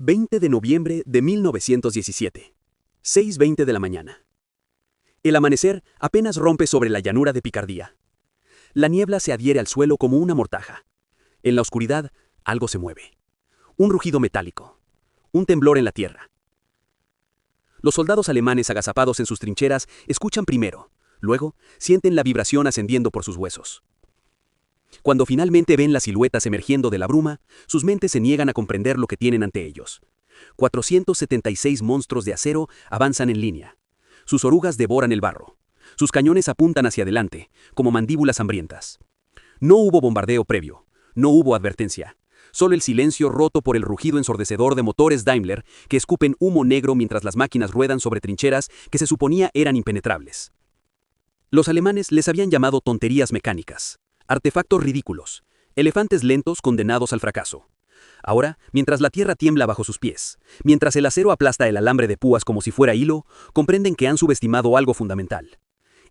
20 de noviembre de 1917. 6:20 de la mañana. El amanecer apenas rompe sobre la llanura de Picardía. La niebla se adhiere al suelo como una mortaja. En la oscuridad, algo se mueve. Un rugido metálico. Un temblor en la tierra. Los soldados alemanes agazapados en sus trincheras escuchan primero, luego sienten la vibración ascendiendo por sus huesos. Cuando finalmente ven las siluetas emergiendo de la bruma, sus mentes se niegan a comprender lo que tienen ante ellos. 476 monstruos de acero avanzan en línea. Sus orugas devoran el barro. Sus cañones apuntan hacia adelante, como mandíbulas hambrientas. No hubo bombardeo previo. No hubo advertencia. Solo el silencio roto por el rugido ensordecedor de motores Daimler que escupen humo negro mientras las máquinas ruedan sobre trincheras que se suponía eran impenetrables. Los alemanes les habían llamado tonterías mecánicas, artefactos ridículos, elefantes lentos condenados al fracaso. Ahora, mientras la tierra tiembla bajo sus pies, mientras el acero aplasta el alambre de púas como si fuera hilo, comprenden que han subestimado algo fundamental.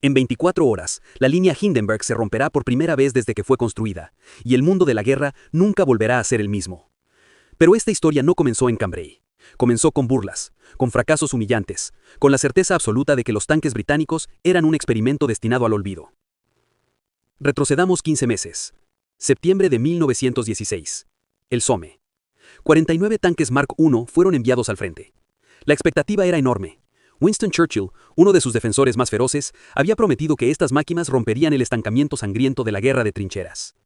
En 24 horas, la línea Hindenburg se romperá por primera vez desde que fue construida, y el mundo de la guerra nunca volverá a ser el mismo. Pero esta historia no comenzó en Cambrai. Comenzó con burlas, con fracasos humillantes, con la certeza absoluta de que los tanques británicos eran un experimento destinado al olvido. Retrocedamos 15 meses. Septiembre de 1916. El Somme. 49 tanques Mark I fueron enviados al frente. La expectativa era enorme. Winston Churchill, uno de sus defensores más feroces, había prometido que estas máquinas romperían el estancamiento sangriento de la guerra de trincheras.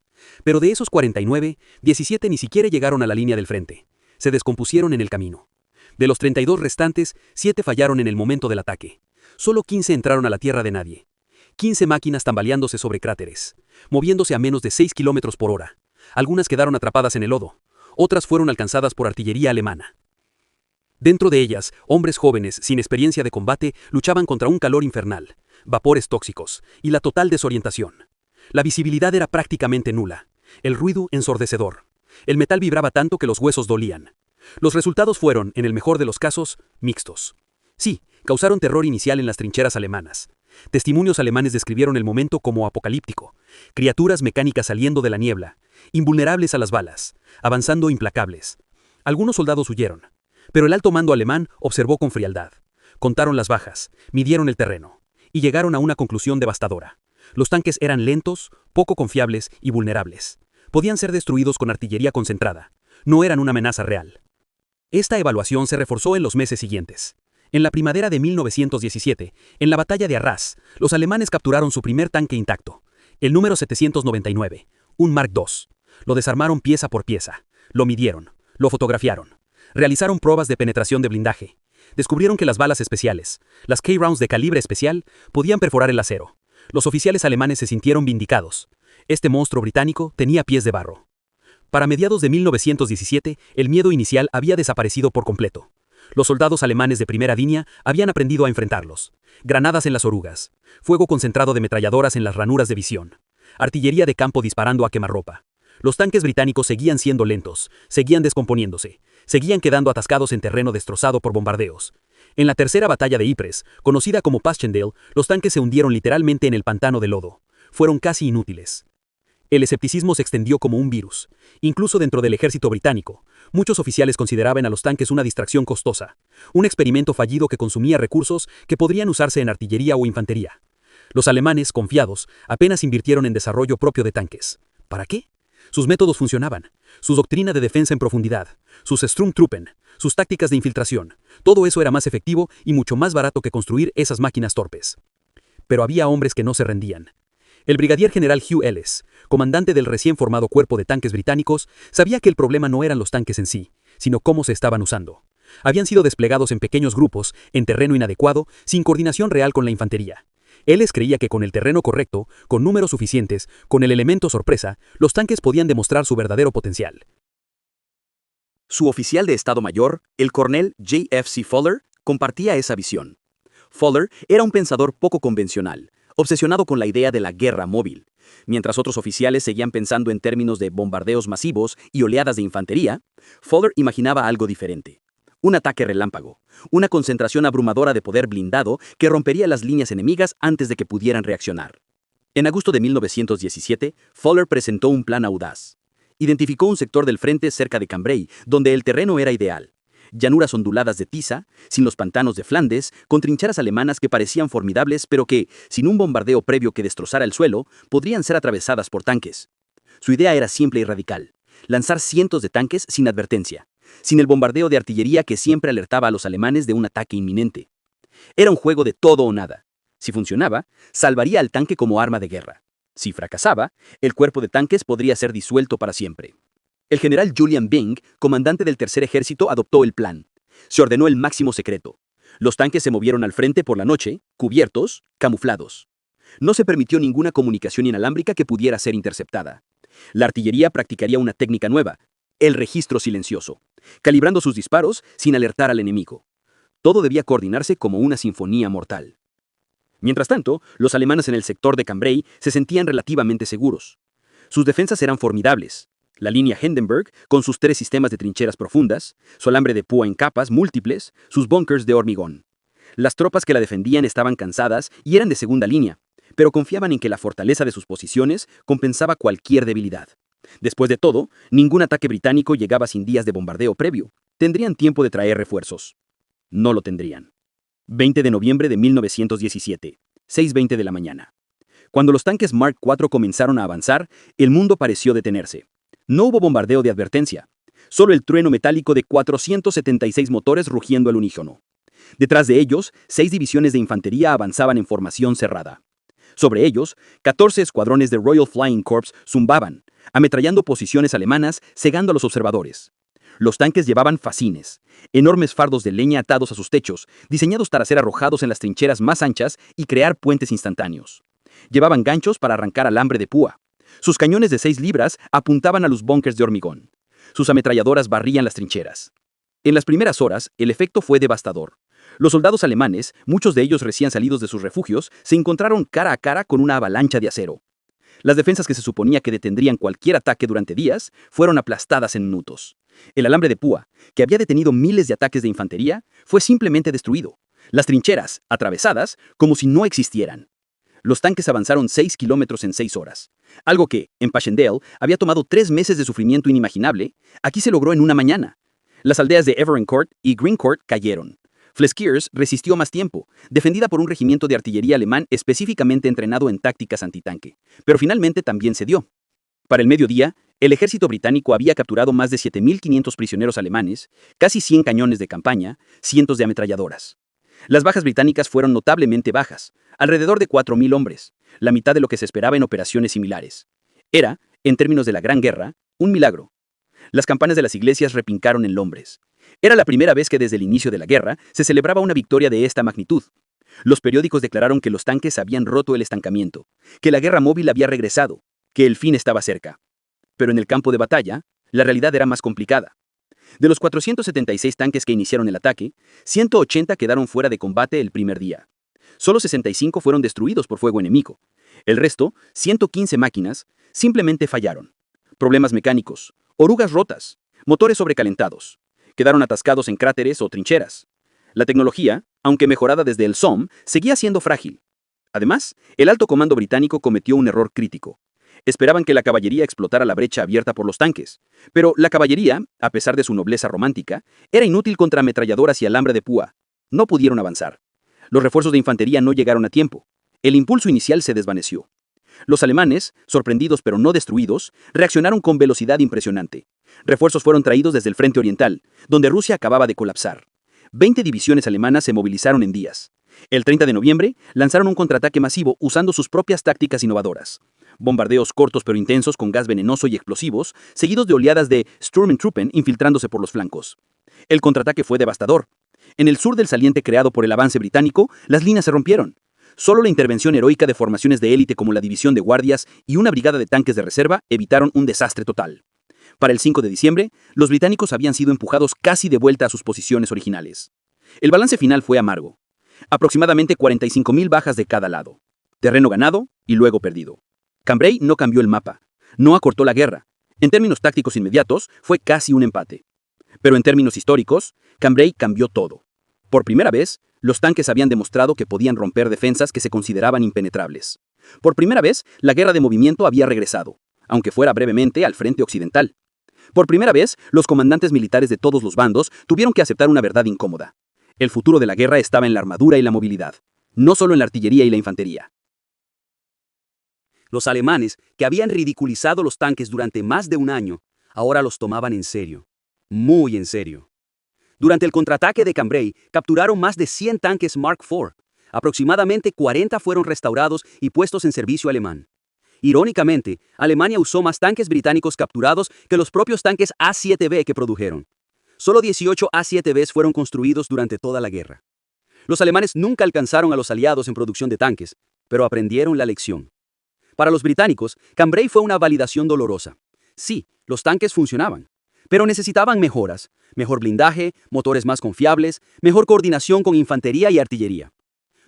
Pero de esos 49, 17 ni siquiera llegaron a la línea del frente. Se descompusieron en el camino. De los 32 restantes, 7 fallaron en el momento del ataque. Solo 15 entraron a la tierra de nadie. 15 máquinas tambaleándose sobre cráteres, moviéndose a menos de 6 kilómetros por hora. Algunas quedaron atrapadas en el lodo, otras fueron alcanzadas por artillería alemana. Dentro de ellas, hombres jóvenes, sin experiencia de combate, luchaban contra un calor infernal, vapores tóxicos y la total desorientación. La visibilidad era prácticamente nula, el ruido ensordecedor. El metal vibraba tanto que los huesos dolían. Los resultados fueron, en el mejor de los casos, mixtos. Sí, causaron terror inicial en las trincheras alemanas. Testimonios alemanes describieron el momento como apocalíptico, criaturas mecánicas saliendo de la niebla, invulnerables a las balas, avanzando implacables. Algunos soldados huyeron, pero el alto mando alemán observó con frialdad. Contaron las bajas, midieron el terreno, y llegaron a una conclusión devastadora. Los tanques eran lentos, poco confiables y vulnerables. Podían ser destruidos con artillería concentrada. No eran una amenaza real. Esta evaluación se reforzó en los meses siguientes. En la primavera de 1917, en la batalla de Arras, los alemanes capturaron su primer tanque intacto, el número 799, un Mark II. Lo desarmaron pieza por pieza, lo midieron, lo fotografiaron, realizaron pruebas de penetración de blindaje, descubrieron que las balas especiales, las K-rounds de calibre especial, podían perforar el acero. Los oficiales alemanes se sintieron vindicados. Este monstruo británico tenía pies de barro. Para mediados de 1917, el miedo inicial había desaparecido por completo. Los soldados alemanes de primera línea habían aprendido a enfrentarlos. Granadas en las orugas, fuego concentrado de ametralladoras en las ranuras de visión, artillería de campo disparando a quemarropa. Los tanques británicos seguían siendo lentos, seguían descomponiéndose, seguían quedando atascados en terreno destrozado por bombardeos. En la tercera batalla de Ypres, conocida como Passchendaele, los tanques se hundieron literalmente en el pantano de lodo. Fueron casi inútiles. El escepticismo se extendió como un virus, incluso dentro del ejército británico. Muchos oficiales consideraban a los tanques una distracción costosa, un experimento fallido que consumía recursos que podrían usarse en artillería o infantería. Los alemanes, confiados, apenas invirtieron en desarrollo propio de tanques. ¿Para qué? Sus métodos funcionaban, su doctrina de defensa en profundidad, sus Sturmtruppen, sus tácticas de infiltración, todo eso era más efectivo y mucho más barato que construir esas máquinas torpes. Pero había hombres que no se rendían. El brigadier general Hugh Ellis, comandante del recién formado cuerpo de tanques británicos, sabía que el problema no eran los tanques en sí, sino cómo se estaban usando. Habían sido desplegados en pequeños grupos, en terreno inadecuado, sin coordinación real con la infantería. Ellis creía que con el terreno correcto, con números suficientes, con el elemento sorpresa, los tanques podían demostrar su verdadero potencial. Su oficial de Estado Mayor, el coronel J.F.C. Fuller, compartía esa visión. Fuller era un pensador poco convencional, obsesionado con la idea de la guerra móvil. Mientras otros oficiales seguían pensando en términos de bombardeos masivos y oleadas de infantería, Fuller imaginaba algo diferente. Un ataque relámpago, una concentración abrumadora de poder blindado que rompería las líneas enemigas antes de que pudieran reaccionar. En agosto de 1917, Fuller presentó un plan audaz. Identificó un sector del frente cerca de Cambrai, donde el terreno era ideal. llanuras onduladas de tiza, sin los pantanos de Flandes, con trincheras alemanas que parecían formidables pero que, sin un bombardeo previo que destrozara el suelo, podrían ser atravesadas por tanques. Su idea era simple y radical: lanzar cientos de tanques sin advertencia, sin el bombardeo de artillería que siempre alertaba a los alemanes de un ataque inminente. Era un juego de todo o nada. Si funcionaba, salvaría al tanque como arma de guerra. Si fracasaba, el cuerpo de tanques podría ser disuelto para siempre. El general Julian Byng, comandante del Tercer Ejército, adoptó el plan. Se ordenó el máximo secreto. Los tanques se movieron al frente por la noche, cubiertos, camuflados. No se permitió ninguna comunicación inalámbrica que pudiera ser interceptada. La artillería practicaría una técnica nueva: el registro silencioso, calibrando sus disparos sin alertar al enemigo. Todo debía coordinarse como una sinfonía mortal. Mientras tanto, los alemanes en el sector de Cambrai se sentían relativamente seguros. Sus defensas eran formidables. La línea Hindenburg, con sus 3 sistemas de trincheras profundas, su alambre de púa en capas múltiples, sus búnkers de hormigón. Las tropas que la defendían estaban cansadas y eran de segunda línea, pero confiaban en que la fortaleza de sus posiciones compensaba cualquier debilidad. Después de todo, ningún ataque británico llegaba sin días de bombardeo previo. Tendrían tiempo de traer refuerzos. No lo tendrían. 20 de noviembre de 1917, 6:20 de la mañana. Cuando los tanques Mark IV comenzaron a avanzar, el mundo pareció detenerse. No hubo bombardeo de advertencia, solo el trueno metálico de 476 motores rugiendo al unísono. Detrás de ellos, 6 divisiones de infantería avanzaban en formación cerrada. Sobre ellos, 14 escuadrones de Royal Flying Corps zumbaban, ametrallando posiciones alemanas, cegando a los observadores. Los tanques llevaban fascines, enormes fardos de leña atados a sus techos, diseñados para ser arrojados en las trincheras más anchas y crear puentes instantáneos. Llevaban ganchos para arrancar alambre de púa. Sus cañones de 6 libras apuntaban a los búnkers de hormigón. Sus ametralladoras barrían las trincheras. En las primeras horas, el efecto fue devastador. Los soldados alemanes, muchos de ellos recién salidos de sus refugios, se encontraron cara a cara con una avalancha de acero. Las defensas que se suponía que detendrían cualquier ataque durante días fueron aplastadas en minutos. El alambre de púa, que había detenido miles de ataques de infantería, fue simplemente destruido. Las trincheras, atravesadas, como si no existieran. Los tanques avanzaron 6 kilómetros en 6 horas. Algo que, en Passchendaele, había tomado 3 meses de sufrimiento inimaginable, aquí se logró en una mañana. Las aldeas de Everencourt y Greencourt cayeron. Flesquières resistió más tiempo, defendida por un regimiento de artillería alemán específicamente entrenado en tácticas antitanque, pero finalmente también cedió. Para el mediodía, el ejército británico había capturado más de 7.500 prisioneros alemanes, casi 100 cañones de campaña, cientos de ametralladoras. Las bajas británicas fueron notablemente bajas, alrededor de 4.000 hombres, la mitad de lo que se esperaba en operaciones similares. Era, en términos de la Gran Guerra, un milagro. Las campanas de las iglesias repincaron en Londres. Era la primera vez que desde el inicio de la guerra se celebraba una victoria de esta magnitud. Los periódicos declararon que los tanques habían roto el estancamiento, que la guerra móvil había regresado, que el fin estaba cerca. Pero en el campo de batalla, la realidad era más complicada. De los 476 tanques que iniciaron el ataque, 180 quedaron fuera de combate el primer día. Solo 65 fueron destruidos por fuego enemigo. El resto, 115 máquinas, simplemente fallaron. Problemas mecánicos, orugas rotas, motores sobrecalentados. Quedaron atascados en cráteres o trincheras. La tecnología, aunque mejorada desde el Somme, seguía siendo frágil. Además, el alto comando británico cometió un error crítico. Esperaban que la caballería explotara la brecha abierta por los tanques, pero la caballería, a pesar de su nobleza romántica, era inútil contra ametralladoras y alambre de púa. No pudieron avanzar. Los refuerzos de infantería no llegaron a tiempo. El impulso inicial se desvaneció. Los alemanes, sorprendidos pero no destruidos, reaccionaron con velocidad impresionante. Refuerzos fueron traídos desde el frente oriental, donde Rusia acababa de colapsar. 20 divisiones alemanas se movilizaron en días. El 30 de noviembre lanzaron un contraataque masivo usando sus propias tácticas innovadoras. Bombardeos cortos pero intensos con gas venenoso y explosivos, seguidos de oleadas de Sturmtruppen infiltrándose por los flancos. El contraataque fue devastador. En el sur del saliente creado por el avance británico, las líneas se rompieron. Solo la intervención heroica de formaciones de élite como la División de Guardias y una brigada de tanques de reserva evitaron un desastre total. Para el 5 de diciembre, los británicos habían sido empujados casi de vuelta a sus posiciones originales. El balance final fue amargo. Aproximadamente 45.000 bajas de cada lado. Terreno ganado y luego perdido. Cambrai no cambió el mapa, no acortó la guerra. En términos tácticos inmediatos, fue casi un empate. Pero en términos históricos, Cambrai cambió todo. Por primera vez, los tanques habían demostrado que podían romper defensas que se consideraban impenetrables. Por primera vez, la guerra de movimiento había regresado, aunque fuera brevemente al frente occidental. Por primera vez, los comandantes militares de todos los bandos tuvieron que aceptar una verdad incómoda. El futuro de la guerra estaba en la armadura y la movilidad, no solo en la artillería y la infantería. Los alemanes, que habían ridiculizado los tanques durante más de un año, ahora los tomaban en serio. Muy en serio. Durante el contraataque de Cambrai, capturaron más de 100 tanques Mark IV. Aproximadamente 40 fueron restaurados y puestos en servicio alemán. Irónicamente, Alemania usó más tanques británicos capturados que los propios tanques A-7B que produjeron. Solo 18 A-7Bs fueron construidos durante toda la guerra. Los alemanes nunca alcanzaron a los aliados en producción de tanques, pero aprendieron la lección. Para los británicos, Cambrai fue una validación dolorosa. Sí, los tanques funcionaban, pero necesitaban mejoras, mejor blindaje, motores más confiables, mejor coordinación con infantería y artillería.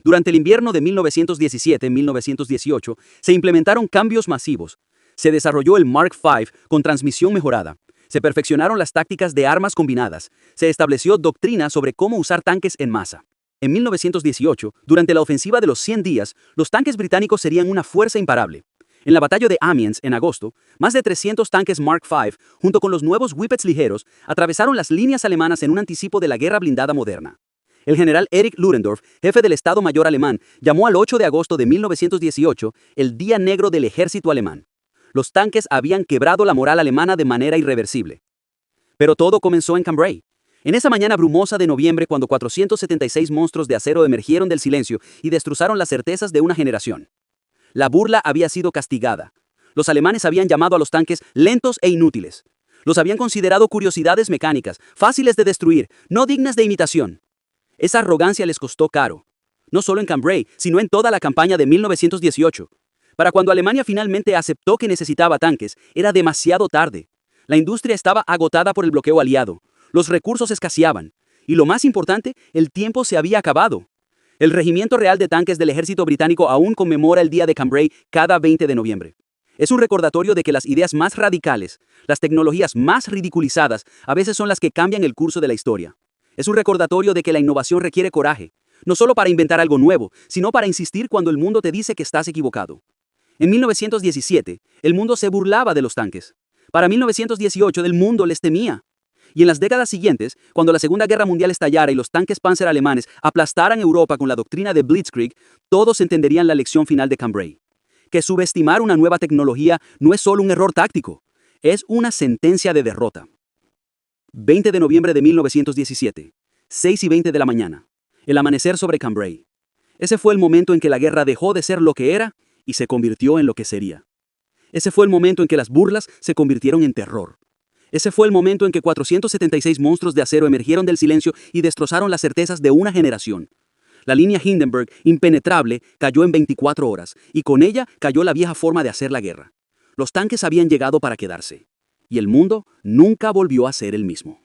Durante el invierno de 1917-1918 se implementaron cambios masivos. Se desarrolló el Mark V con transmisión mejorada. Se perfeccionaron las tácticas de armas combinadas. Se estableció doctrina sobre cómo usar tanques en masa. En 1918, durante la ofensiva de los 100 días, los tanques británicos serían una fuerza imparable. En la batalla de Amiens, en agosto, más de 300 tanques Mark V, junto con los nuevos Whippets ligeros, atravesaron las líneas alemanas en un anticipo de la guerra blindada moderna. El general Erich Ludendorff, jefe del Estado Mayor alemán, llamó al 8 de agosto de 1918 el Día Negro del Ejército Alemán. Los tanques habían quebrado la moral alemana de manera irreversible. Pero todo comenzó en Cambrai. En esa mañana brumosa de noviembre, cuando 476 monstruos de acero emergieron del silencio y destrozaron las certezas de una generación. La burla había sido castigada. Los alemanes habían llamado a los tanques lentos e inútiles. Los habían considerado curiosidades mecánicas, fáciles de destruir, no dignas de imitación. Esa arrogancia les costó caro. No solo en Cambrai, sino en toda la campaña de 1918. Para cuando Alemania finalmente aceptó que necesitaba tanques, era demasiado tarde. La industria estaba agotada por el bloqueo aliado. Los recursos escaseaban. Y lo más importante, el tiempo se había acabado. El Regimiento Real de Tanques del Ejército Británico aún conmemora el Día de Cambrai cada 20 de noviembre. Es un recordatorio de que las ideas más radicales, las tecnologías más ridiculizadas, a veces son las que cambian el curso de la historia. Es un recordatorio de que la innovación requiere coraje, no solo para inventar algo nuevo, sino para insistir cuando el mundo te dice que estás equivocado. En 1917, el mundo se burlaba de los tanques. Para 1918, el mundo les temía. Y en las décadas siguientes, cuando la Segunda Guerra Mundial estallara y los tanques Panzer alemanes aplastaran Europa con la doctrina de Blitzkrieg, todos entenderían la lección final de Cambrai. Que subestimar una nueva tecnología no es solo un error táctico, es una sentencia de derrota. 20 de noviembre de 1917, 6:20 de la mañana. El amanecer sobre Cambrai. Ese fue el momento en que la guerra dejó de ser lo que era y se convirtió en lo que sería. Ese fue el momento en que las burlas se convirtieron en terror. Ese fue el momento en que 476 monstruos de acero emergieron del silencio y destrozaron las certezas de una generación. La línea Hindenburg, impenetrable, cayó en 24 horas, y con ella cayó la vieja forma de hacer la guerra. Los tanques habían llegado para quedarse, y el mundo nunca volvió a ser el mismo.